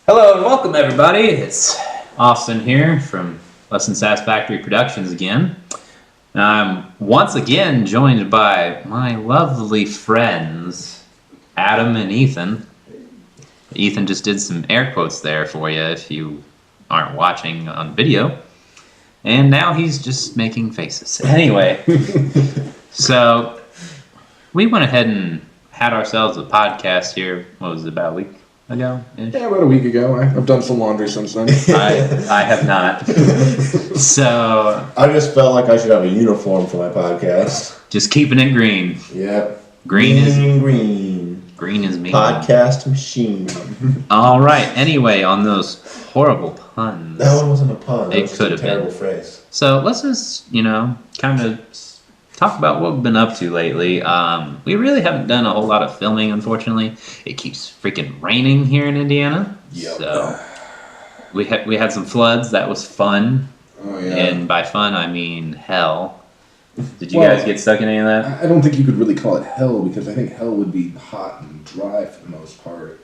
Hello and welcome everybody. It's Austin here from Satisfactory Productions again. I'm once again joined by my lovely friends, Adam and Ethan. Ethan just did some air quotes there for you if you aren't watching on video. And now he's just making faces. Anyway, so we went ahead and had ourselves a podcast here, what was it, about a week ago? Yeah, about a week ago. I've done some laundry since then. I have not. So I just felt like I should have a uniform for my podcast. just keeping it green. Yep. Green is me. Podcast machine. All right. Anyway, on those horrible puns. That one wasn't a pun. That It was just could a have been. terrible phrase. So let's just, kind of talk about what we've been up to lately. We really haven't done a whole lot of filming, unfortunately. It keeps freaking raining here in Indiana. Yep. So we had some floods. That was fun. Oh, yeah. And by fun, I mean hell. Did you guys get stuck in any of that? I don't think you could really call it hell because I think hell would be hot and dry for the most part.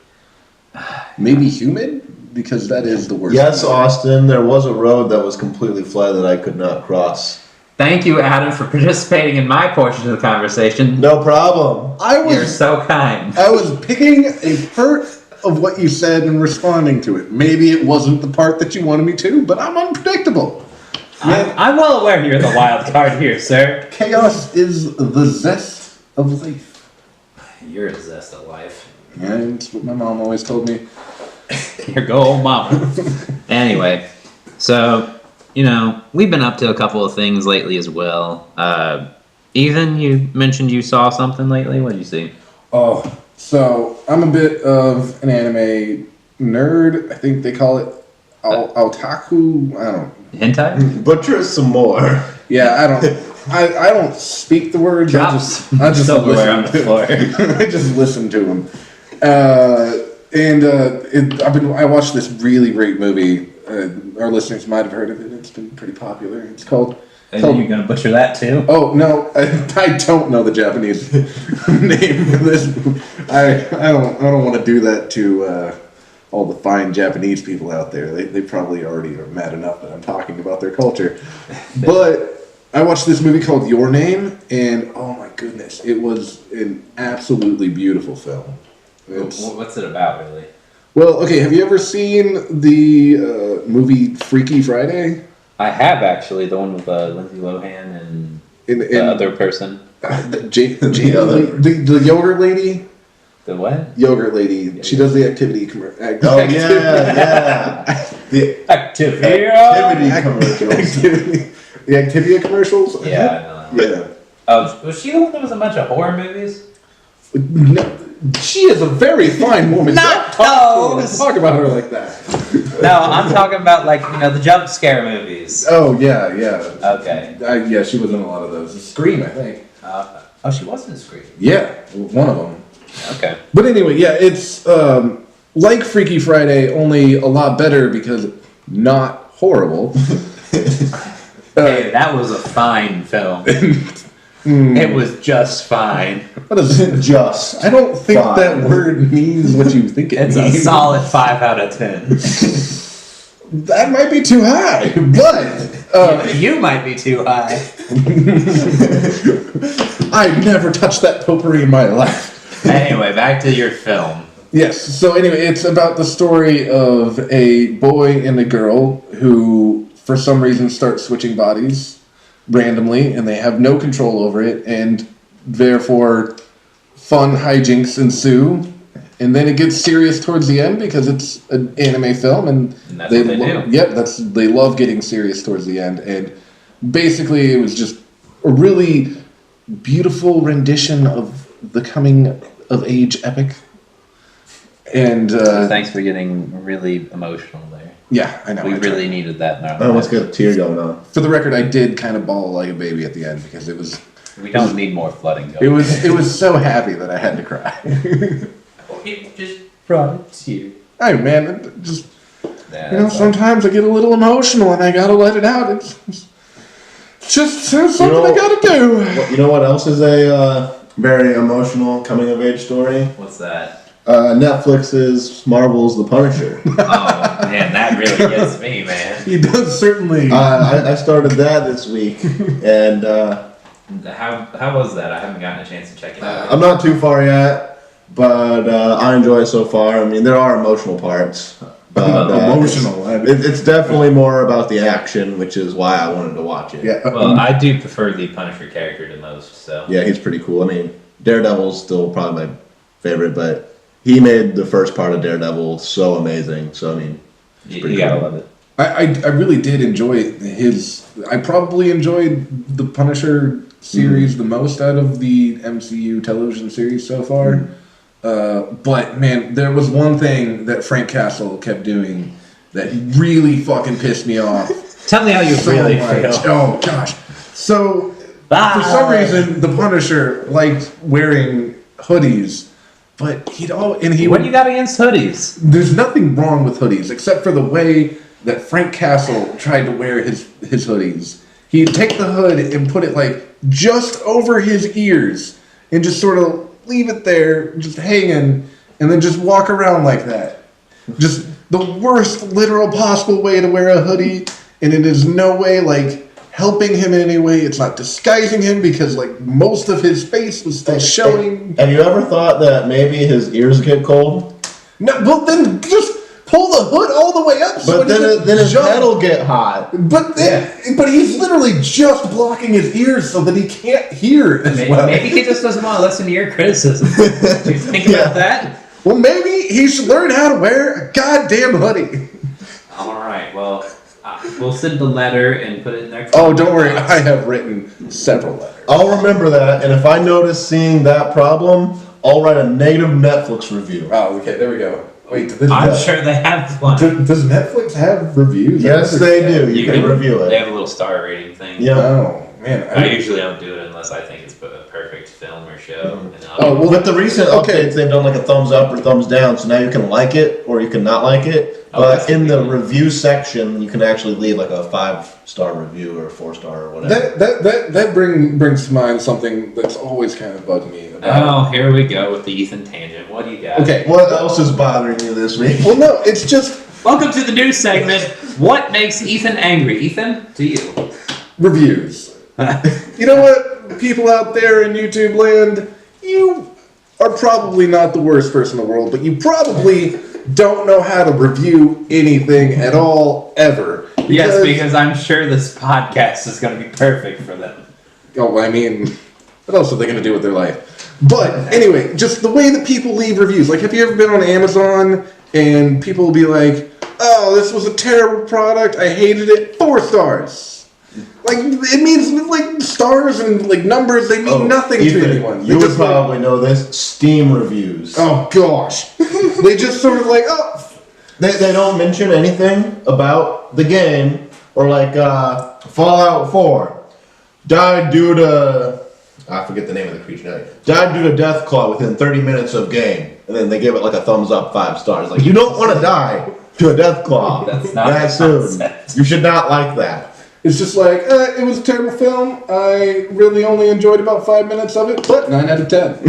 Maybe humid because that is the worst. Yes, Austin, there was a road that was completely flooded that I could not cross. Thank you, Adam, for participating in my portion of the conversation. No problem. You're so kind. I was picking a part of what you said and responding to it. Maybe it wasn't the part that you wanted me to, but I'm unpredictable. I'm well aware you're the wild card here, sir. Chaos is the zest of life. You're a zest of life. Yeah, that's what my mom always told me. Your go old mama. Anyway, so, we've been up to a couple of things lately as well. Ethan, you mentioned you saw something lately. What did you see? Oh, so I'm a bit of an anime nerd. I think they call it otaku. I don't. Hentai? Butcher some more. Yeah, I don't speak the words. I just silverware on the listen floor. I just listen to them. I watched this really great movie. Our listeners might have heard of it. It's been pretty popular. It's called. And you're gonna butcher that too? Oh no, I don't know the Japanese name for this. I don't want to do that to all the fine Japanese people out there. They probably already are mad enough that I'm talking about their culture. But I watched this movie called Your Name, and oh my goodness, it was an absolutely beautiful film. What's it about, really? Well, okay, have you ever seen the movie Freaky Friday? I have, actually. The one with Lindsay Lohan and the other person. The yogurt lady? The what? Yogurt lady. She does the activity commercial. Oh, yeah. The Activia commercials. The Activia commercials? Yeah, I know. Yeah. Oh, was she the one that was a bunch of horror movies? No, she is a very fine woman. Not Don't those! talk about her like that. No, I'm talking about, the jump scare movies. Oh, yeah. Okay. Yeah, she was in a lot of those. Scream, I think. She was in Scream. Yeah, one of them. Okay. But anyway, yeah, it's like Freaky Friday, only a lot better because not horrible. Hey, that was a fine film. It was just fine. What is it? Just. I don't think fine. that word means what you think it It's means. a solid 5 out of 10. That might be too high, but You might be too high. I've never touched that potpourri in my life. Anyway, back to your film. Yes, so anyway, it's about the story of a boy and a girl who, for some reason, start switching bodies randomly, and they have no control over it, and therefore fun hijinks ensue. And then it gets serious towards the end because it's an anime film, and that's what they do. Yep, they love getting serious towards the end. And basically, it was just a really beautiful rendition of the coming of age epic. And Thanks for getting really emotional there. Yeah, I know. We really needed that in our I almost got a tear going on. For the record, I did kind of bawl like a baby at the end because it was. We don't need more flooding going. It was so happy that I had to cry. It just brought a tear. Hey man, just Yeah, sometimes I get a little emotional and I gotta let it out. It's just something I gotta do. You know what else is a very emotional coming of age story? What's that? Netflix's Marvel's The Punisher. Oh man, that really gets me, man. He does certainly. I started that this week, and How was that? I haven't gotten a chance to check it out. I'm not too far yet, but I enjoy it so far. I mean, there are emotional parts. But, Emotional. It's definitely more about the action, which is why I wanted to watch it. Yeah. Well, I do prefer the Punisher character the most, so. Yeah, he's pretty cool. I mean, Daredevil's still probably my favorite, but he made the first part of Daredevil so amazing. So, I mean, You gotta love it. I really did enjoy his. I probably enjoyed the Punisher series the most out of the MCU television series so far. But man, there was one thing that Frank Castle kept doing that really fucking pissed me off. Tell me how you so really much. feel. Oh gosh. So for some reason, the Punisher liked wearing hoodies, but What do you got against hoodies? there's nothing wrong with hoodies except for the way that Frank Castle tried to wear his hoodies. He'd take the hood and put it like just over his ears and just sort of leave it there, just hanging, and then just walk around like that. Just the worst literal possible way to wear a hoodie, and it is no way like helping him in any way. It's not disguising him because like most of his face was still showing. have you ever thought that maybe his ears get cold? No, well then just pull the hood all the way up. But then his head will get hot. But he's literally just blocking his ears so that he can't hear as well. Maybe he just doesn't want to listen to your criticism. Do you think about that? Well, maybe he should learn how to wear a goddamn hoodie. All right. Well, we'll send the letter and put it in there. Oh, don't worry. I have written several letters. I'll remember that, and if I notice seeing that problem, I'll write a negative Netflix review. Oh, okay. There we go. Wait, I'm sure they have one. does Netflix have reviews? Yes, they do. You can review They it. have a little star rating thing. Yeah. Oh, man. I usually don't do it unless I think it's a perfect film or show. And Oh, well, With the recent updates, they've done like a thumbs up or thumbs down, so now you can like it or you can not like it. But in the review section, you can actually leave like a 5-star review or a 4-star or whatever. That brings to mind something that's always kind of bugged me. oh, here we go with the Ethan tangent. What do you got? Okay. What else is bothering you this week? Well, no, it's just Welcome to the news segment. What makes Ethan angry? Ethan, to you. reviews. You know what, people out there in YouTube land, you are probably not the worst person in the world, but you probably don't know how to review anything at all, ever. Yes, because I'm sure this podcast is going to be perfect for them. Oh, I mean, what else are they going to do with their life? But anyway, just the way that people leave reviews. Like, have you ever been on Amazon and people will be like, oh, this was a terrible product, I hated it, 4 stars. Like, it means, like, stars and, like, numbers, they mean nothing Ethan, to anyone. You would probably know this. Steam reviews. Oh, gosh. They just sort of like, oh. They don't mention anything about the game or like Fallout 4 died due to I forget the name of the creature now. Died due to death claw within 30 minutes of game, and then they give it like a thumbs up 5 stars. Like, you don't want to die to a death claw That's not that the soon. concept. You should not like that. It's just like, it was a terrible film. I really only enjoyed about 5 minutes of it, but 9 out of 10.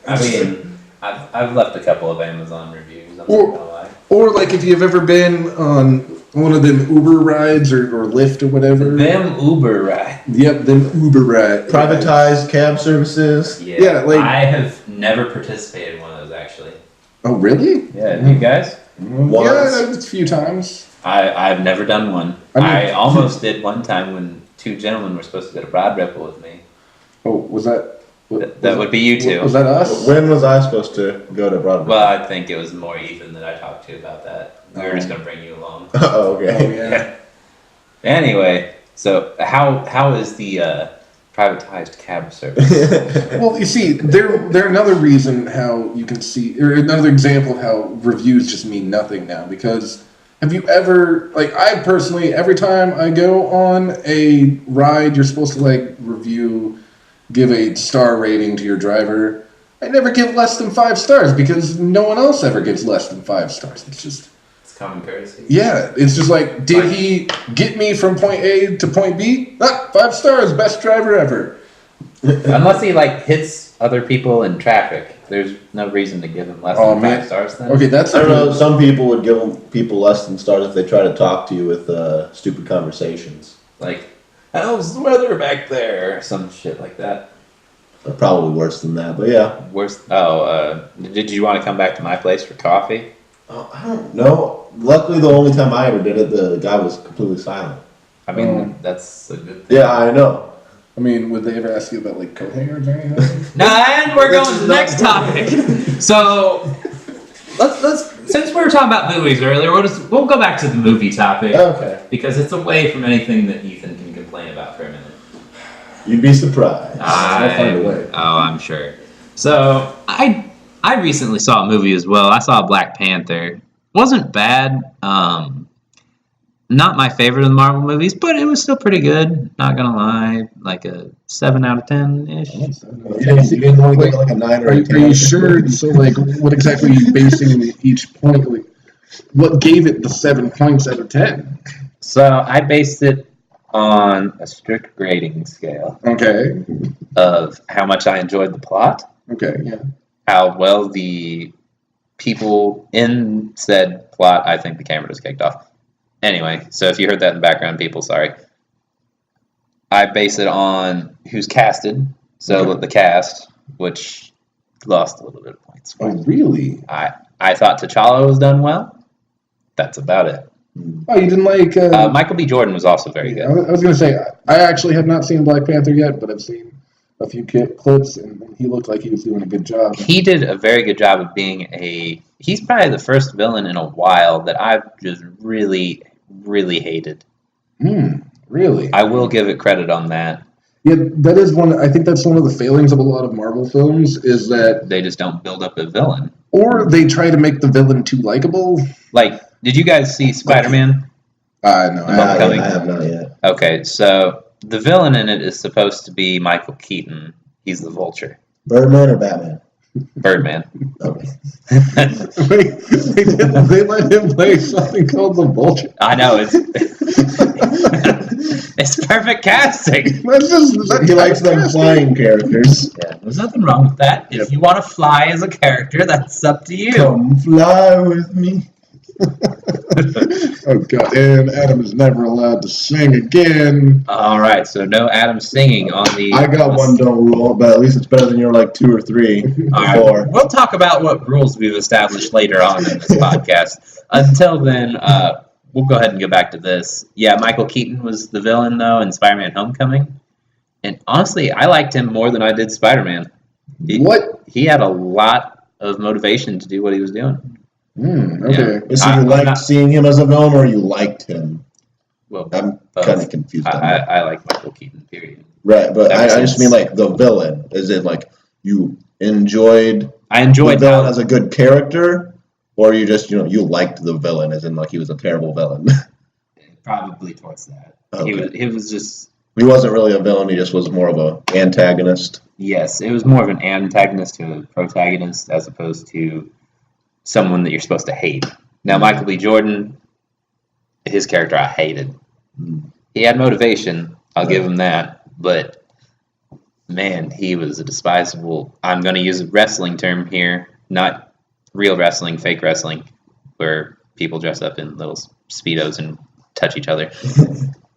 I mean, I've left a couple of Amazon reviews. I'm not gonna lie. Or like if you've ever been on one of them Uber rides or Lyft or whatever. Them Uber rides. Yep, them Uber rides. Privatized cab services. Yeah, like- I have never participated in one of those actually. Oh, really? Yeah, you guys? Once. Yeah, a few times. I've never done one. I mean- I almost did one time when 2 gentlemen were supposed to go to Broad Ripple with me. Oh, was that? That would be you two. Was that us? When was I supposed to go to Broadway? Well, I think it was more Ethan that I talked to about that. We were just going to bring you along. Oh, okay. Oh, yeah. Anyway, so how is the privatized cab service? Well, you see, they're another reason how you can see, or another example of how reviews just mean nothing now. Because have you ever, like, I personally, every time I go on a ride, you're supposed to like give a star rating to your driver. I never give less than 5 stars because no one else ever gives less than 5 stars. It's just, It's common courtesy. yeah, it's just like, did he get me from point A to point B? 5 stars, best driver ever. Unless he like hits other people in traffic. There's no reason to give them less Oh, than man. 5 stars then. Okay, that's I don't know. Some people would give people less than stars if they try to talk to you with stupid conversations. Like, how's the weather back there? Some shit like that. Or probably worse than that, but yeah. Worse. Did you want to come back to my place for coffee? I don't know. Luckily, the only time I ever did it, the guy was completely silent. I mean, that's a good thing. Yeah, I know. I mean, would they ever ask you about like coat hangers or anything? And we're going to the next topic. So, let's since we were talking about movies earlier, we'll go back to the movie topic. Okay. Because it's away from anything that Ethan can complain about for a minute. You'd be surprised. I'll find a way. Oh, I'm sure. So, I recently saw a movie as well. I saw Black Panther. Wasn't bad. Not my favorite of the Marvel movies, but it was still pretty good. Not gonna lie, like a 7 out of 10 ish. You didn't only give it like a 9 or a 10. Are you sure? So, like, what exactly are you basing each point? Like, what gave it the 7 points out of 10? So I based it on a strict grading scale Okay. of how much I enjoyed the plot, Okay. Yeah. how well the people in said plot. I think the camera just kicked off. Anyway, so if you heard that in the background, people, sorry. I base it on who's casted. So the cast, which lost a little bit of points. Oh, really? I thought T'Challa was done well. That's about it. Oh, you didn't like... Michael B. Jordan was also very good. I was going to say, I actually have not seen Black Panther yet, but I've seen a few clips, and he looked like he was doing a good job. He did a very good job of being he's probably the first villain in a while that I've just really, really hated. Really? I will give it credit on that. Yeah, that is one. I think that's one of the failings of a lot of Marvel films is that They just don't build up a villain. or they try to make the villain too likable. Like, did you guys see Spider-Man? No, Homecoming. I have not yet. Okay, so the villain in it is supposed to be Michael Keaton. He's the Vulture. Birdman or Batman? Birdman. Okay. they let him play something called the Vulture. I know, it's it's perfect casting. That's just He likes them flying characters. Yeah, there's nothing wrong with that. If you want to fly as a character, that's up to you. Come fly with me. Oh god, and Adam is never allowed to sing again. All right, so no Adam singing on the. I got one don't rule, but at least it's better than your like 2 or 3 All before. right, we'll talk about what rules we've established later on in this podcast. Until then, we'll go ahead and go back to this. Yeah, Michael Keaton was the villain though in Spider-Man: Homecoming, and honestly, I liked him more than I did Spider-Man. What? He had a lot of motivation to do what he was doing. Okay. So you liked seeing him as a villain, or you liked him? Well, I'm both. kind of confused on that. I like Michael Keaton. Period. Right, but I Ever just since- mean like the villain. Is it like you enjoyed I enjoyed the villain how as a good character, or you just you liked the villain as in like he was a terrible villain? probably towards that. Okay. He was just. He wasn't really a villain. He just was more of a antagonist. Yes, it was more of an antagonist to a protagonist as opposed to someone that you're supposed to hate. Now, Michael B. Jordan, his character I hated. He had motivation, I'll give him that, but man, he was a despisable. I'm going to use a wrestling term here, not real wrestling, fake wrestling, where people dress up in little Speedos and touch each other.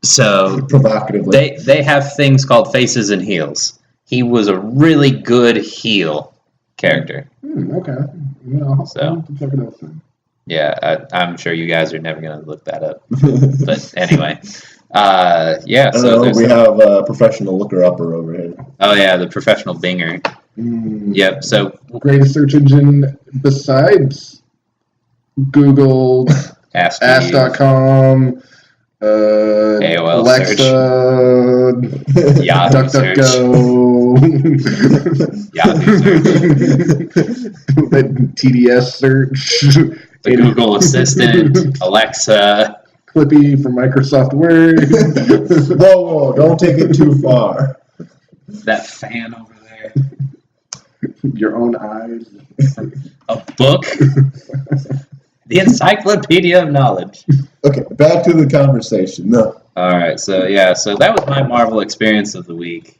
So Provocatively. they have things called faces and heels. He was a really good heel character. Okay. I'll So. have to check it out soon. Yeah, I'm sure you guys are never going to look that up. But anyway, yeah. So we have a professional looker-upper over here. oh yeah, the professional binger. Yep. So Greatest search engine besides Google, Ask Ask.com, AOL Alexa, Yahoo DuckDuckGo, Yahoo the TDS search, the Google Assistant, Alexa. Clippy from Microsoft Word. Whoa, don't take it too far. That fan over there. Your own eyes. A book. The Encyclopedia of Knowledge. Okay, back to the conversation. No. All right, so yeah, so that was my Marvel experience of the week.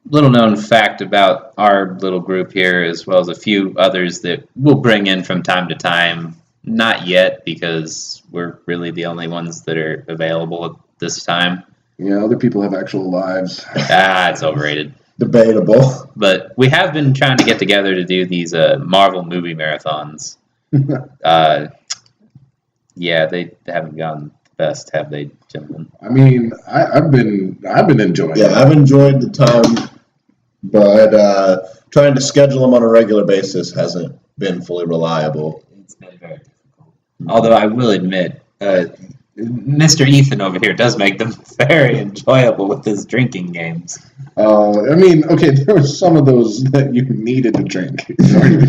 little known fact about our little group here, as well as a few others that we'll bring in from time to time. Not yet, because we're really the only ones that are available at this time. Yeah, other people have actual lives. It's overrated. Debatable. But we have been trying to get together to do these Marvel movie marathons. Yeah, they haven't gone the best, have they, gentlemen? I mean, I've been enjoying Yeah, it. I've enjoyed the time, but trying to schedule them on a regular basis hasn't been fully reliable. It's been very difficult. Although I will admit, Mr. Ethan over here does make them very enjoyable with his drinking games. I mean, okay, there were some of those that you needed to drink.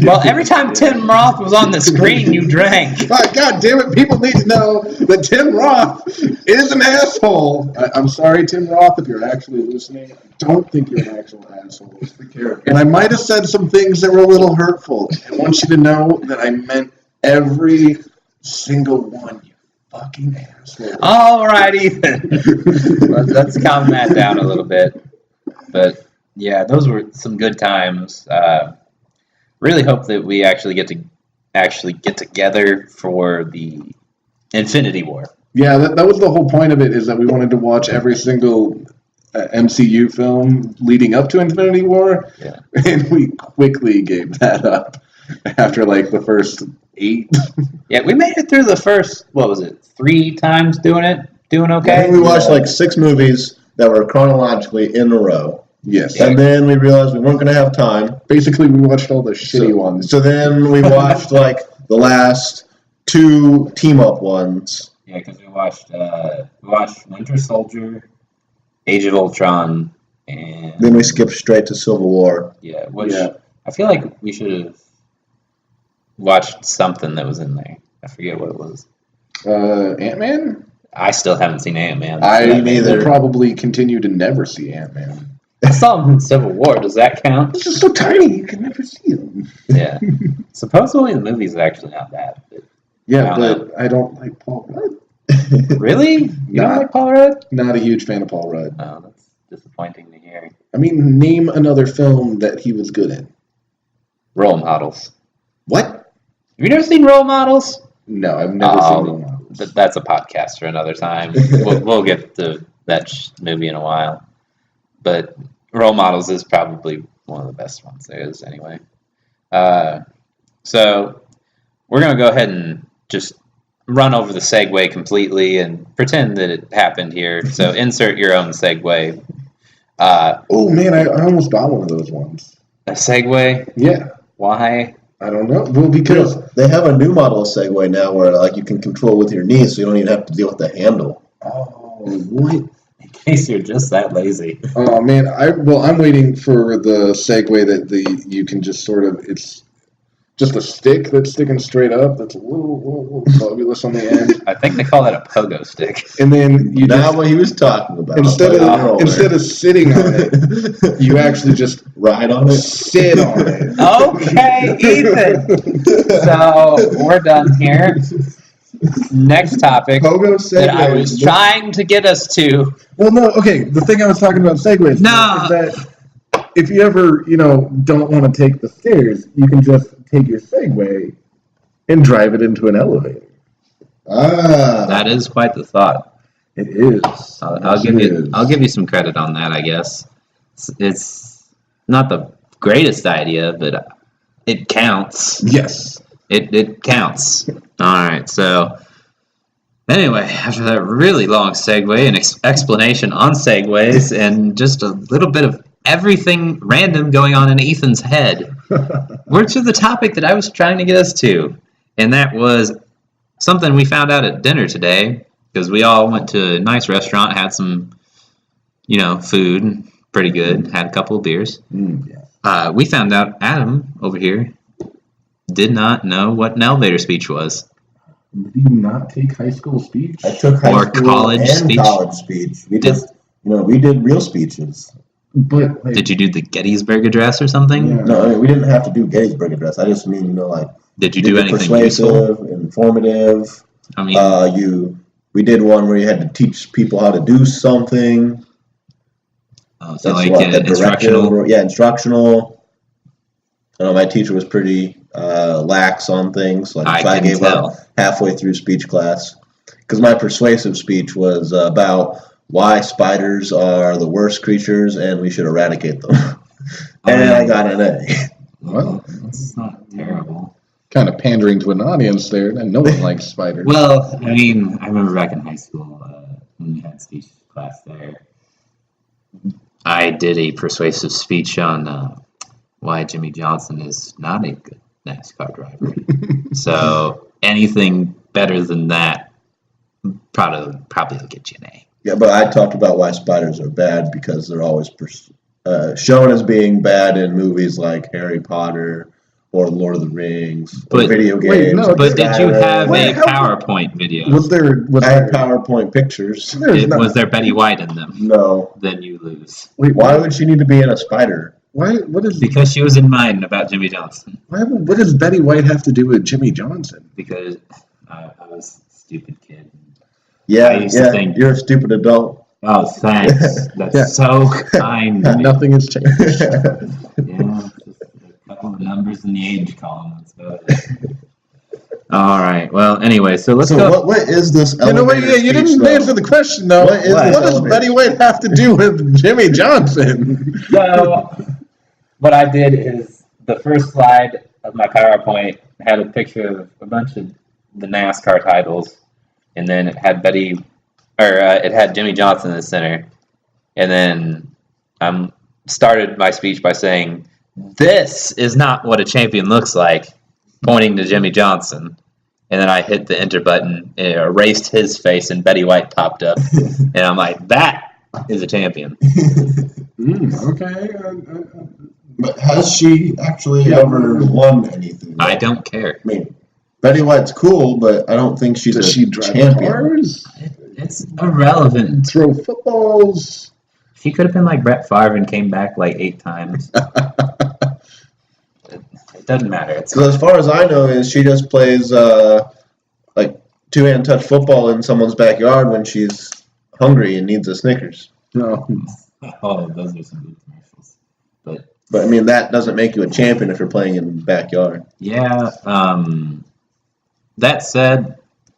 Well, every time Tim Roth was on the screen, you drank. God damn it, people need to know that Tim Roth is an asshole. I'm sorry, Tim Roth, if you're actually listening. I don't think you're an actual asshole. And I might have said some things that were a little hurtful. I want you to know that I meant every single one, you fucking asshole. All right, Ethan. Let's calm that down a little bit. But yeah, those were some good times. Really hope that we actually get together for the Infinity War. Yeah, that was the whole point of it, is that we wanted to watch every single MCU film leading up to Infinity War, Yeah. and we quickly gave that up after like the first 8. Yeah, we made it through the first, 3 times doing it? Doing I okay? think we watched like 6 movies that were chronologically in a row. Yes. And then we realized we weren't going to have time. Basically, we watched all the shitty ones. So then we watched like the last 2 team-up ones. Yeah, because we watched Winter Soldier, Age of Ultron, and Then we skipped straight to Civil War. I feel like we should have watched something that was in there. I forget what it was. Ant-Man? I still haven't seen Ant-Man. I neither. will probably continue to never see Ant-Man. I saw him in Civil War. Does that count? It's just so tiny, you can never see him. Yeah. Supposedly the movie's actually not bad. But Yeah, I don't but I don't like Paul Rudd. really? You don't Nah. like Paul Rudd? Not a huge fan of Paul Rudd. Oh, that's disappointing to hear. I mean, name another film that he was good in. Role models. What? Have you never seen Role Models? No, I've never seen Role Models. That's a podcast for another time. We'll get to that movie in a while. But Role Models is probably one of the best ones there is anyway. So we're going to go ahead and just run over the segue completely and pretend that it happened here. So insert your own segue. Oh, man, I almost bought one of those ones. A segue? Yeah. Why? I don't know. Well, because... They have a new model of Segway now where like you can control with your knees, so you don't even have to deal with the handle. Oh, what? In case you're just that lazy. Oh, man, I'm waiting for the Segway that you can just sort of... It's just a stick that's sticking straight up. That's a little fabulous on the end. I think they call that a pogo stick. And then you Not just... what he was talking about. Instead but of sitting on it, you actually just ride on it. sit on it. Okay, Ethan. So we're done here. Next topic Pogo Segway. that I was trying to get us to. Well, no, okay. The thing I was talking about Segways No. is that if you ever, don't want to take the stairs, you can just take your Segway and drive it into an elevator. That is quite the thought. It is. I'll give you some credit on that, I guess. It's not the greatest idea, but it counts. Yes. It counts. All right. So anyway, after that really long segue and explanation on segues and just a little bit of everything random going on in Ethan's head, we're to the topic that I was trying to get us to, and that was something we found out at dinner today because we all went to a nice restaurant, had some, food, pretty good, had a couple of beers. Yeah. We found out Adam over here did not know what an elevator speech was. Did you not take high school speech? I took high Or school college and speech. college speech. We did real speeches. But Did you do the Gettysburg Address or something? Yeah. No, I mean, we didn't have to do Gettysburg Address. I just mean, Did you do anything persuasive, useful? informative. I mean, We did one where you had to teach people how to do something. Oh, so That's like what, the instructional. directive, yeah, instructional. I know my teacher was pretty lax on things. Like, I so I can gave tell. up halfway through speech class because my persuasive speech was about why spiders are the worst creatures and we should eradicate them. And I got an A. Well, that's not terrible. Kind of pandering to an audience there. And no one likes spiders. Well, I mean, I remember back in high school when we had speech class there, I did a persuasive speech on why Jimmy Johnson is not a good NASCAR driver. So anything better than that probably will get you an A. Yeah, but I talked about why spiders are bad because they're always shown as being bad in movies like Harry Potter or Lord of the Rings or But- video games. Wait, no, But did you have Wait, a how- PowerPoint video? Was there? Was I had there? PowerPoint pictures. There's not. Was there Betty White in them? No. Then you lose. Wait, Why would she need to be in a spider? Why? What is? Because she was in mine about Jimmy Johnson. What does Betty White have to do with Jimmy Johnson? Because I was a stupid kid. Yeah, I used to think- you're a stupid adult. Oh, thanks. That's Yeah. so kind. of you. Nothing has changed. Yeah, just a couple of numbers in the age column. That's about it. All right. Well, anyway, so let's So go. what is this You know what? elevator You speech, didn't though? answer the question though. What is What? this What does elevator? Betty White have to do with Jimmy Johnson? So, what I did is the first slide of my PowerPoint had a picture of a bunch of the NASCAR titles, and then it had it had Jimmy Johnson in the center, and then I started my speech by saying, "This is not what a champion looks like," pointing to Jimmy Johnson. And then I hit the enter button, and it erased his face, and Betty White popped up. And I'm like, that is a champion. Okay. But has she actually ever won anything? I don't care. I mean, Betty White's cool, but I don't think she's Does a she drive champion. cars? It's irrelevant. Throw footballs? She could have been like Brett Favre and came back like 8 times. It doesn't matter. It's So as far as I know, is she just plays like two-hand touch football in someone's backyard when she's hungry and needs a Snickers. No. oh, those are some good commercials. But I mean, that doesn't make you a champion if you're playing in the backyard. Yeah. That said,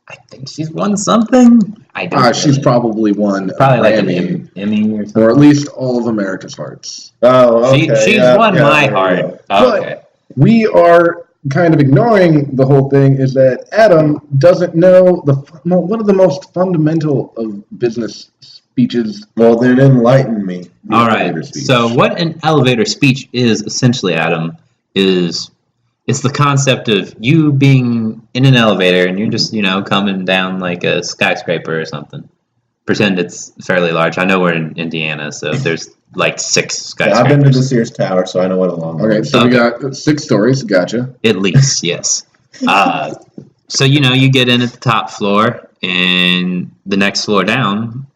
I think she's won something. I don't. She's really- probably won probably like Grammy, an Emmy or something. or at least all of America's hearts. Oh, okay. She's yeah, won yeah, my there you heart. go. But- Okay. We are kind of ignoring the whole thing is that Adam doesn't know one of the most fundamental of business speeches. Well, then enlighten me. The All elevator right. speech. So what an elevator speech is essentially, Adam, is it's the concept of you being in an elevator and you're just, coming down like a skyscraper or something. Pretend it's fairly large. I know we're in Indiana, so there's like 6 Yeah, skyscrapers. I've been to the Sears Tower, so I know what a long. Okay, so we got 6 stories. Gotcha. At least, yes. So, you get in at the top floor, and the next floor down,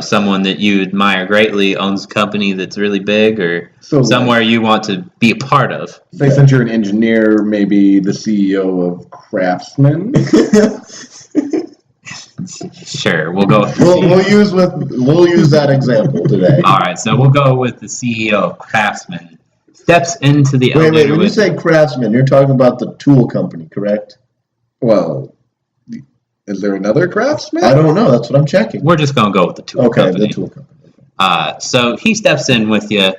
someone that you admire greatly owns a company that's really big or So somewhere you want to be a part of. Say since you're an engineer, maybe the CEO of Craftsman. Sure, we'll go with the We'll CEO. we'll use that example today. All right, so we'll go with the CEO of Craftsman. Steps into the Wait, elevator when you with say Craftsman, you're talking about the tool company, correct? Well, is there another Craftsman? I don't know. That's what I'm checking. We're just going to go with the tool Okay, company. the tool company. So he steps in with you,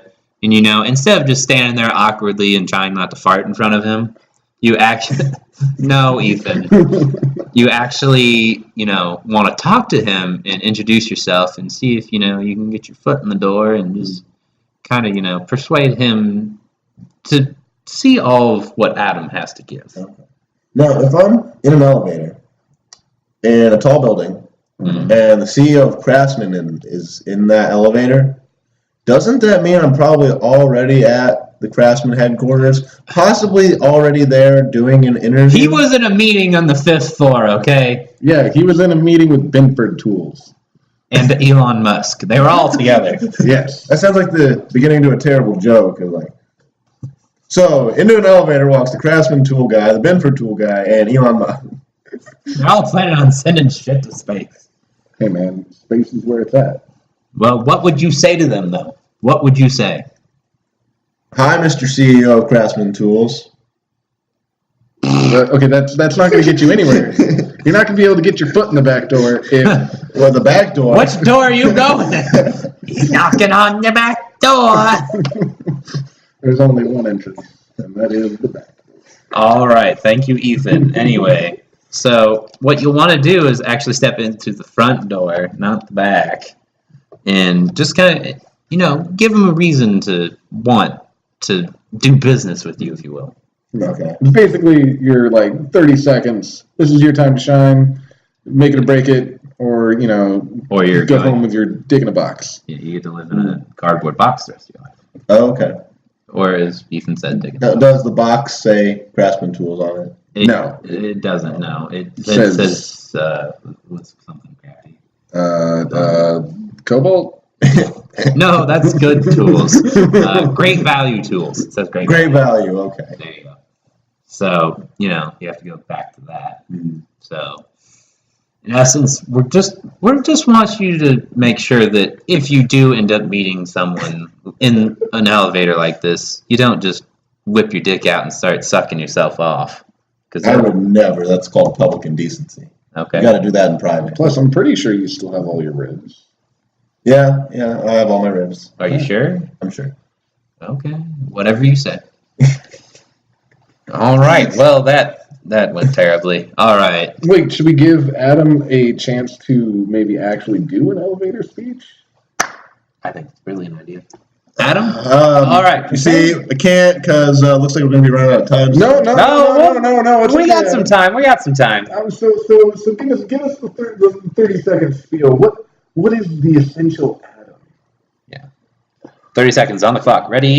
and instead of just standing there awkwardly and trying not to fart in front of him, you actually no, Ethan. You actually, want to talk to him and introduce yourself and see if you can get your foot in the door and just kind of persuade him to see all of what Adam has to give. Okay. Now, if I'm in an elevator in a tall building Mhm. and the CEO of Craftsman is in that elevator, doesn't that mean I'm probably already at the Craftsman headquarters, possibly already there doing an interview? He was in a meeting on the 5th floor, okay, Yeah, he was in a meeting with Binford Tools. and Elon Musk. They were all together. Yes. That sounds like the beginning to a terrible joke. Of like, so into an elevator walks the Craftsman tool guy, the Binford tool guy, and Elon Musk. They're all planning on sending shit to space. Hey man, space is where it's at. Well, what would you say to them though? what would you say? Hi, Mr. CEO of Craftsman Tools. Okay, that's not going to get you anywhere. You're not going to be able to get your foot in the back door if Well, the back door. Which door are you going? He's knocking on the back door. there's only one entrance, and that is the back. All right, thank you, Ethan. Anyway, so what you'll want to do is actually step into the front door, not the back, and just kind of, give them a reason to want to do business with you, if you will. Okay. Basically, you're like 30 seconds. This is your time to shine. Make it or break it, or Or you're go going- home with your dick in a box. You get to live in a cardboard box the rest of your life. Oh, okay. Or as Ethan said, dig Now, does the box say Craftsman Tools on it? No. It doesn't, no. It Says- says what's something crafty. Cobalt? No, that's good tools. Great value tools. It says great Great value, okay. There you go. So, you have to go back to that. So, in essence, we just want you to make sure that if you do end up meeting someone in an elevator like this, you don't just whip your dick out and start sucking yourself off. I would never. That's called public indecency. Okay. You got to do that in private. Plus, I'm pretty sure you still have all your ribs. Yeah, I have all my ribs. Are you sure? I'm sure. Okay. Whatever you say. All right. Well, that went terribly. All right. Wait, should we give Adam a chance to maybe actually do an elevator speech? I think it's a brilliant idea. Adam? All right. You see, I can't because looks like we're going to be running out of time. No. It's We okay. got some time. So give us the 30-second spiel. What is the essential Adam? 30 seconds on the clock. Ready?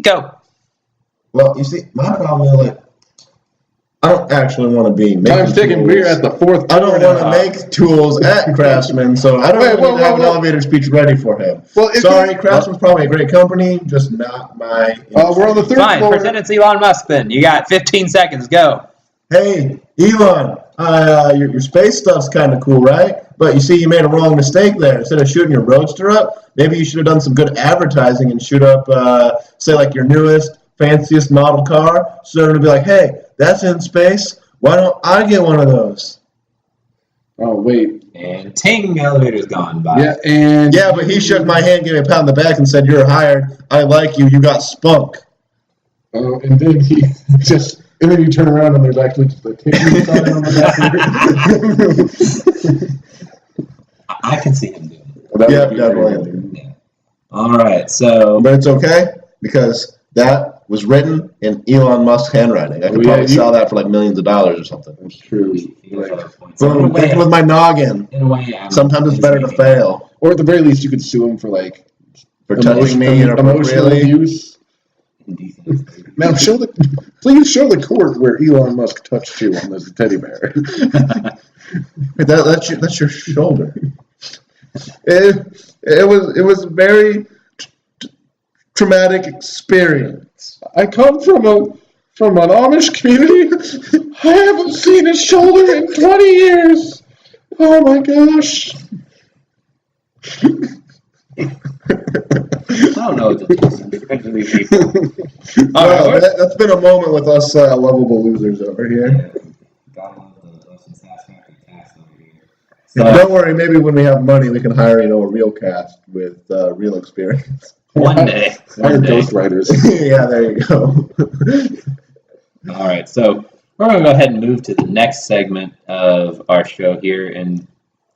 Go. Well, you see, my problem is like, I don't actually want to be making Time's ticking. tools. We're at the fourth. I don't want to make tools at Craftsman, so I don't Wait, really have an whoa. elevator speech ready for him. Well, Sorry, Craftsman's probably a great company, just not my. We're on the third Fine. floor. Pretend it's Elon Musk then. You got 15 seconds. Go. Hey, Elon, your space stuff's kind of cool, right? But you see, you made a wrong mistake there. Instead of shooting your Roadster up, maybe you should have done some good advertising and shoot up, say, like your newest, fanciest model car. So they're going to be like, hey, that's in space. Why don't I get one of those? Oh, wait. And ting, elevator's gone. Bye. Yeah, and... Yeah, but he shook my hand, gave me a pat on the back, and said, you're hired. I like you. You got spunk. Oh, and then he just... And then you turn around and there's actually just a ticket sign on the back. I can see him doing it. Well, Yeah, that would be very definitely. good. Yeah. All right. So, But it's okay, because that was written in Elon Musk's handwriting. I could Oh, yeah, probably you- sell that for like millions of dollars or something. That's true. Boom, think with my noggin. in a way, Sometimes it's better to fail. Or at the very least, you could sue him for, like... For touching me emotional inappropriately. abuse. Now, please show the court where Elon Musk touched you on this teddy bear. Wait, that's your shoulder. It was a very traumatic experience. I come from an Amish community. I haven't seen a shoulder in 20 years. Oh my gosh. I don't know what to do. All Well, right. that's been a moment with us lovable losers over here. Don't worry, maybe when we have money, we can hire a real cast with real experience. One day. Hire ghostwriters. Yeah, there you go. All right, so we're going to go ahead and move to the next segment of our show here, and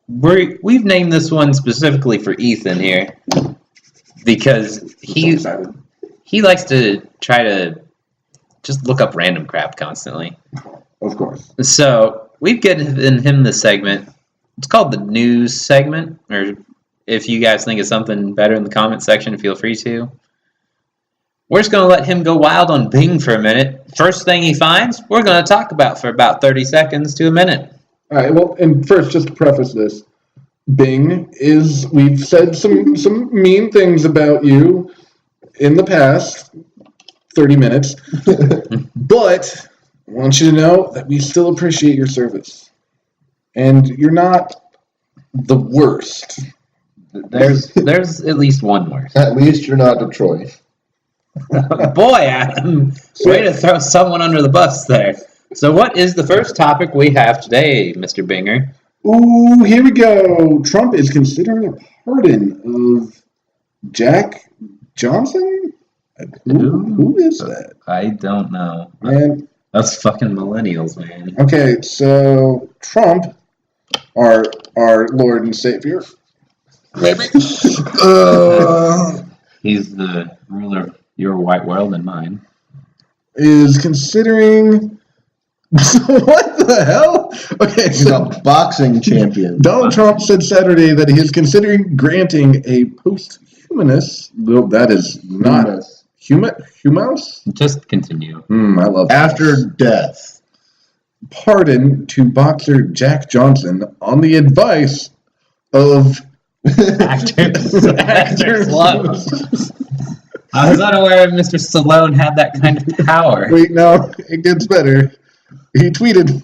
we've named this one specifically for Ethan here because he likes to try to just look up random crap constantly. Of course. So we've given him this segment. It's called the news segment, or if you guys think of something better in the comment section, feel free to. We're just going to let him go wild on Bing for a minute. First thing he finds, we're going to talk about for about 30 seconds to a minute. All right, well, and first, just to preface this, Bing is, we've said some mean things about you in the past 30 minutes, but I want you to know that we still appreciate your service. And you're not the worst. There's at least one worse. At least you're not Detroit. Boy, Adam, way to throw someone under the bus there. So what is the first topic we have today, Mr. Binger? Ooh, here we go. Trump is considering a pardon of Jack Johnson? Who is that? I don't know. Man, That's fucking millennials, man. okay, so Trump, our Lord and Savior, maybe. He's the ruler of your white world and mine. Is considering. What the hell? Okay, He's so a boxing champion. Donald Trump said Saturday that he is considering granting a posthumous. Well, that is not humus. Just continue. I love After death. pardon to boxer Jack Johnson on the advice of Actors Stallone. I was unaware Mr. Stallone had that kind of power. Wait, no, it gets better. He tweeted.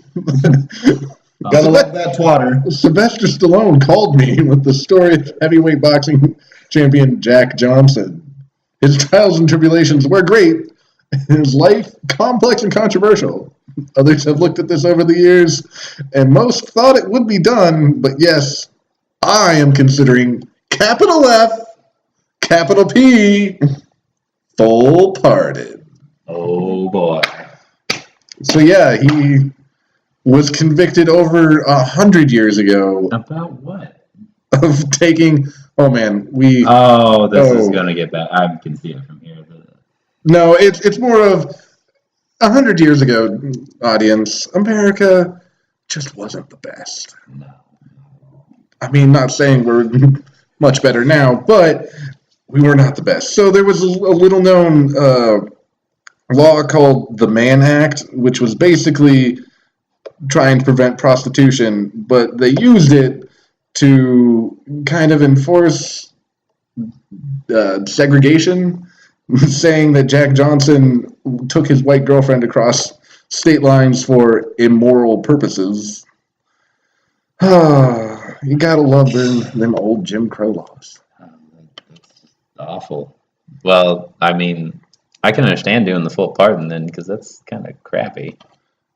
Gotta love that twatter. Sylvester Stallone called me with the story of heavyweight boxing champion Jack Johnson. His trials and tribulations were great. His life complex and controversial. Others have looked at this over the years, and most thought it would be done, but yes, I am considering capital F, capital P, full pardon. Oh boy. So yeah, he was convicted over 100 years ago About what? of taking. Oh man, This is gonna get bad. I can see it from here. But... No, it's more of 100 years ago. Audience, America just wasn't the best. No. I mean, not saying we're much better now, but we were not the best. So there was a little known law called the Mann Act, which was basically trying to prevent prostitution, but they used it to kind of enforce segregation, saying that Jack Johnson took his white girlfriend across state lines for immoral purposes. You gotta love them old Jim Crow laws. That's awful. Well, I mean, I can understand doing the full pardon then, because that's kind of crappy.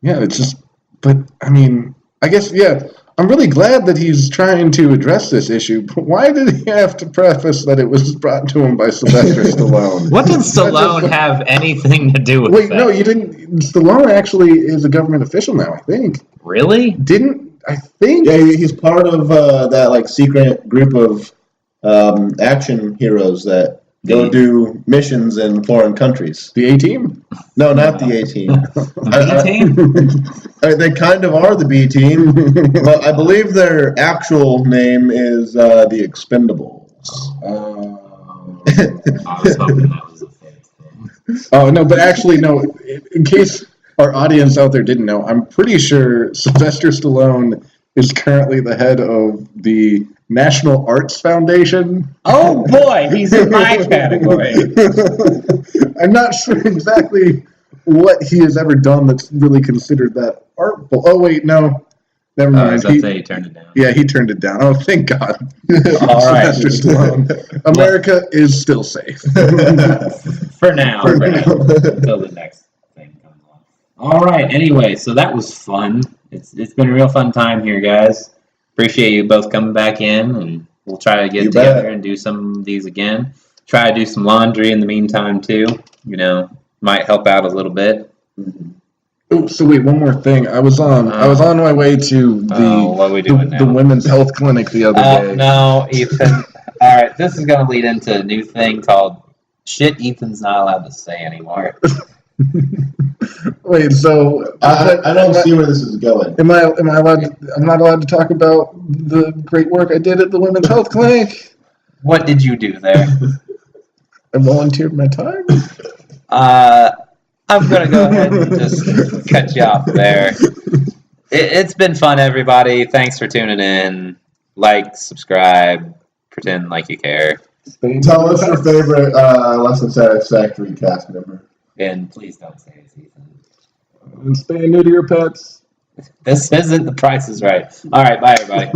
Yeah, it's just, but I mean, I guess, yeah, I'm really glad that he's trying to address this issue, but why did he have to preface that it was brought to him by Sylvester Stallone? What does Stallone have anything to do with Wait, that? no, you didn't. Stallone actually is a government official now, I think. Really? I think? Yeah, he's part of that like secret group of action heroes that go do missions in foreign countries. The A-Team? No, not the A-Team. B-Team? They kind of are the B-Team, but I believe their actual name is the Expendables. I was hoping that was a fake thing. Oh, no, but actually, no, in case our audience out there didn't know, I'm pretty sure Sylvester Stallone is currently the head of the National Arts Foundation. Oh boy, he's in my category. I'm not sure exactly what he has ever done that's really considered that artful. Oh, wait, no. Never I mind. was going to say he turned it down. Yeah, he turned it down. Oh, thank God. All right. Sylvester Stallone. America is still safe. For now. Until the next thing comes along. All right. Anyway, so that was fun. It's been a real fun time here, guys. Appreciate you both coming back in, and we'll try to get together and do some of these again. Try to do some laundry in the meantime too. You know, might help out a little bit. Oh, so wait, one more thing. I was on my way to what are we doing the now? women's health clinic the other day. No, Ethan. All right, this is going to lead into a new thing called shit Ethan's not allowed to say anymore. Wait, so I don't see where this is going. am I allowed? I'm not allowed to talk about the great work I did at the women's health clinic. What did you do there? I volunteered my time. I'm going to go ahead and just cut you off there. It's been fun, everybody. Thanks for tuning in. Like, subscribe, pretend like you care. Tell us your favorite Less Than Satisfactory cast member. And please don't say it's Ethan. And stay new to your pets. This isn't The Price is Right. All right, bye, everybody.